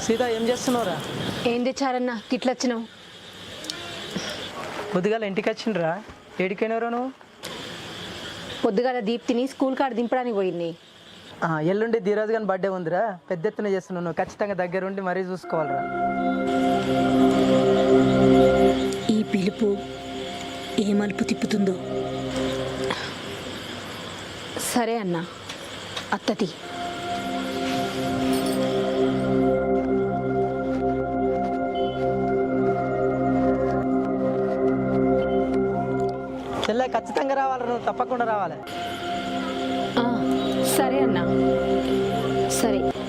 సీత ఏం చేస్తున్నావురా? ఏం తెచ్చారన్నా గిట్లొచ్చినావు? పొద్దుగాల ఇంటికి వచ్చిండ్రా? ఏడికైనారా నువ్వు? పొద్దుగాల దీప్తిని స్కూల్ కాడ దింపడానికి పోయింది. ఎల్లుండి ధీరాజ్ గాని బర్త్డే ఉందిరా, పెద్ద ఎత్తున చేస్తున్నావు. నువ్వు ఖచ్చితంగా దగ్గరుండి మరీ చూసుకోవాలిరా. ఈ పిలుపు ఏ మలుపు తిప్పుతుందో. సరే అన్నా, అత్తది. చెల్లె ఖచ్చితంగా రావాలి, నువ్వు తప్పకుండా రావాలి. సరే అన్నా, సరే.